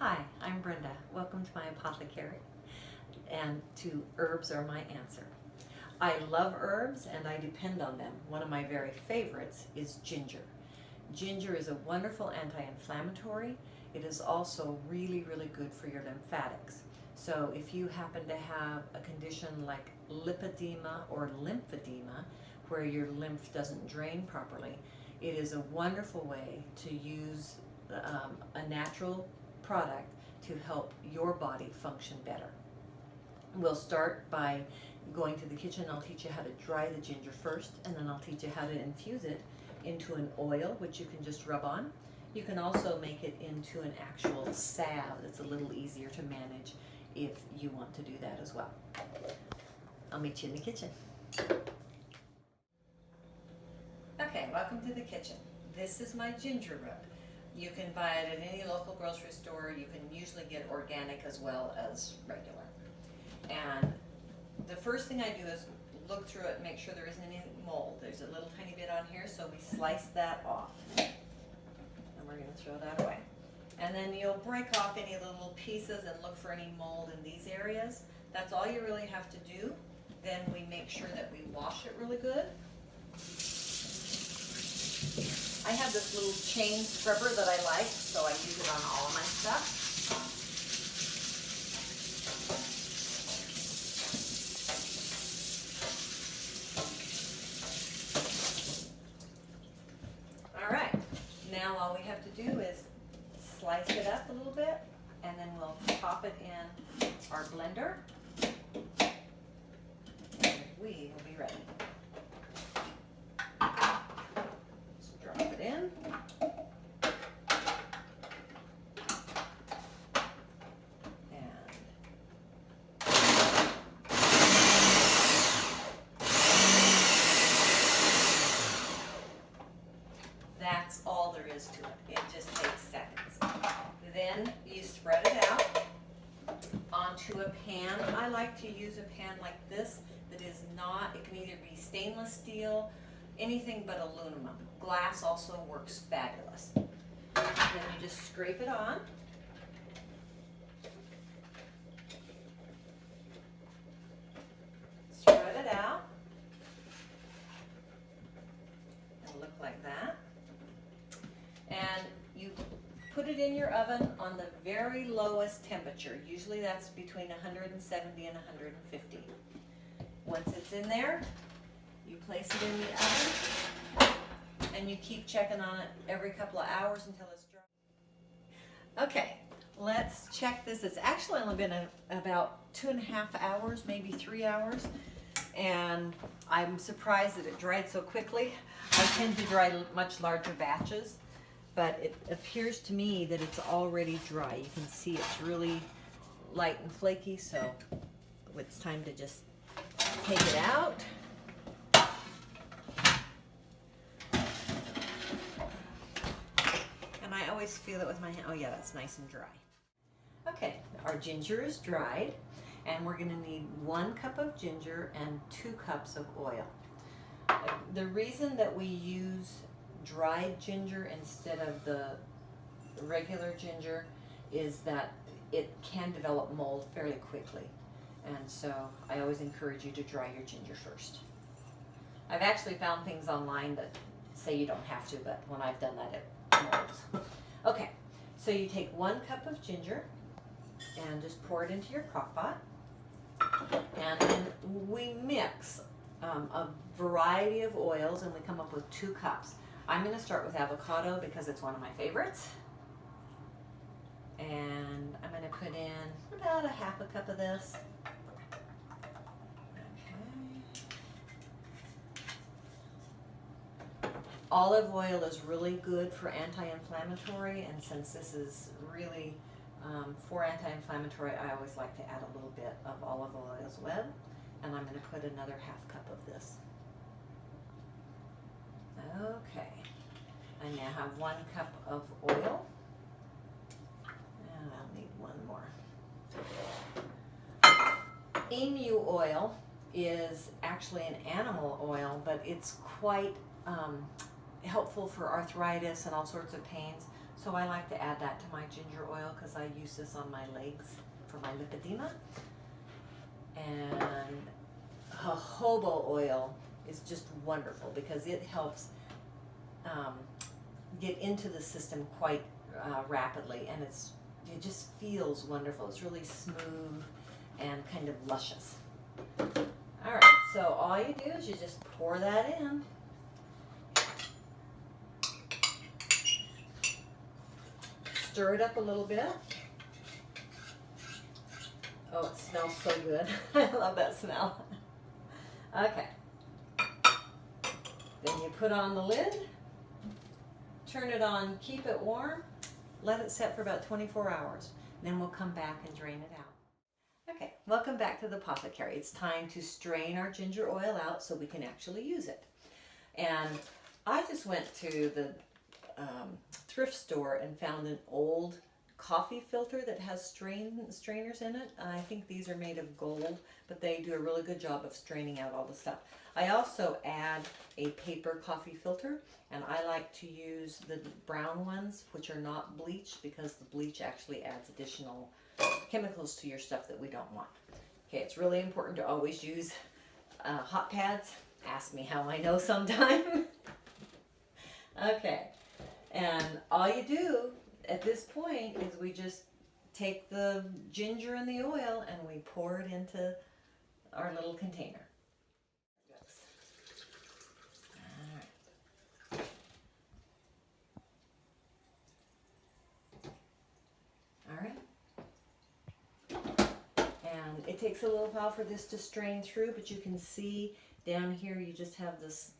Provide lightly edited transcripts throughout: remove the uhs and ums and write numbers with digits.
Hi, I'm Brenda. Welcome to my apothecary and to Herbs Are My Answer. I love herbs and I depend on them. One of my very favorites is ginger. Ginger is a wonderful anti-inflammatory. It is also really good for your lymphatics. So if you happen to have a condition like lipedema or lymphedema, where your lymph doesn't drain properly, it is a wonderful way to use a natural product to help your body function better. We'll start by going to the kitchen. I'll teach you how to dry the ginger first, and then I'll teach you how to infuse it into an oil, which you can just rub on. You can also make it into an actual salve that's a little easier to manage if you want to do that as well. I'll meet you in the kitchen. Okay, welcome to the kitchen. This is my ginger rub. You can buy it at any local grocery store. You can usually get organic as well as regular. And the first thing I do is look through it and make sure there isn't any mold. There's a little tiny bit on here, so we slice that off. And we're going to throw that away. And then you'll break off any of the little pieces and look for any mold in these areas. That's all you really have to do. Then we make sure that we wash it really good. I have this little chain scrubber that I like, so I use it on all of my stuff. All right, now all we have to do is slice it up a little bit, and then we'll pop it in our blender, and we will be ready. In. That's all there is to it. It just takes seconds. Then you spread it out onto a pan. I like to use a pan like this that is not, it can either be stainless steel, anything but aluminum. Glass also works fabulous. Then you just scrape it on. Spread it out. It'll look like that. And you put it in your oven on the very lowest temperature. Usually that's between 170 and 150. Once it's in there, you place it in the oven, and you keep checking on it every couple of hours until it's dry. Okay, let's check this. It's actually only been about 2.5 hours, maybe 3 hours, and I'm surprised that it dried so quickly. I tend to dry much larger batches, but it appears to me that it's already dry. You can see it's really light and flaky, so it's time to just take it out. I always feel it with my hand. Oh yeah, that's nice and dry. Okay, our ginger is dried, and we're going to need 1 cup of ginger and 2 cups of oil. The reason that we use dried ginger instead of the regular ginger is that it can develop mold fairly quickly, and so I always encourage you to dry your ginger first. I've actually found things online that say you don't have to, but when I've done that, it molds. Okay, so you take 1 cup of ginger and just pour it into your crock pot, and then we mix a variety of oils, and we come up with 2 cups. I'm going to start with avocado because it's one of my favorites, and I'm going to put in about a half a cup of this. Olive oil is really good for anti-inflammatory, and since this is really for anti-inflammatory, I always like to add a little bit of olive oil as well, and I'm going to put another half cup of this. Okay, I now have 1 cup of oil, and I'll need 1 more. Emu oil is actually an animal oil, but it's quite helpful for arthritis and all sorts of pains. So So I like to add that to my ginger oil because I use this on my legs for my lipedema. And jojoba oil is just wonderful because it helps get into the system quite rapidly, and it just feels wonderful. It's really smooth and kind of luscious. All right, so all you do is you just pour that in. Stir it up a little bit. Oh, it smells so good. I love that smell. Okay. Then you put on the lid, turn it on, keep it warm, let it set for about 24 hours. Then we'll come back and drain it out. Okay, welcome back to the apothecary. It's time to strain our ginger oil out so we can actually use it. And I just went to the thrift store and found an old coffee filter that has strainers in it. I think these are made of gold, but they do a really good job of straining out all the stuff. I also add a paper coffee filter, and I like to use the brown ones, which are not bleached, because the bleach actually adds additional chemicals to your stuff that we don't want. Okay, it's really important to always use hot pads. Ask me how I know sometime. Okay, and all you do at this point is we just take the ginger and the oil and we pour it into our little container. All right. And it takes a little while for this to strain through, but you can see down here you just have this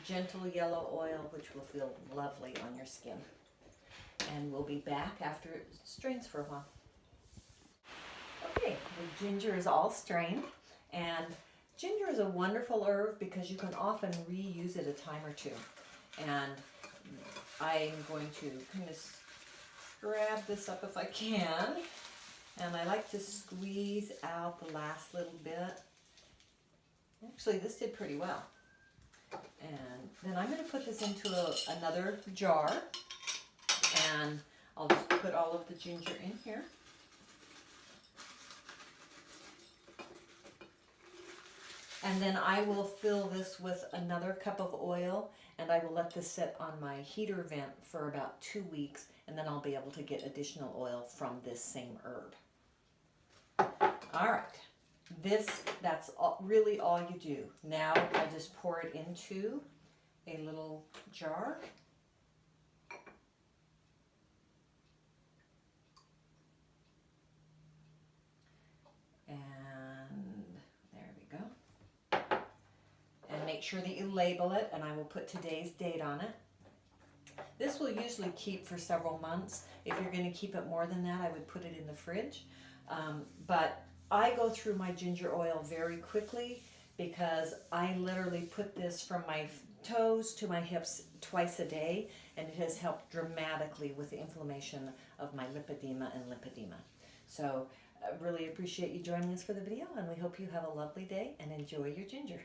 gentle yellow oil, which will feel lovely on your skin. And we'll be back after it strains for a while. Okay, the ginger is all strained, and ginger is a wonderful herb because you can often reuse it a time or two. And I'm going to kind of grab this up if I can, and I like to squeeze out the last little bit. Actually, this did pretty well. And then I'm going to put this into another jar, and I'll just put all of the ginger in here. And then I will fill this with another cup of oil, and I will let this sit on my heater vent for about 2 weeks, and then I'll be able to get additional oil from this same herb. All right, that's really all you do. Now I just pour it into a little jar. Make sure that you label it, and I will put today's date on it. This will usually keep for several months. If you're going to keep it more than that, I would put it in the fridge. But I go through my ginger oil very quickly because I literally put this from my toes to my hips twice a day, and it has helped dramatically with the inflammation of my lipedema and lymphedema. So I really appreciate you joining us for the video, and we hope you have a lovely day and enjoy your ginger.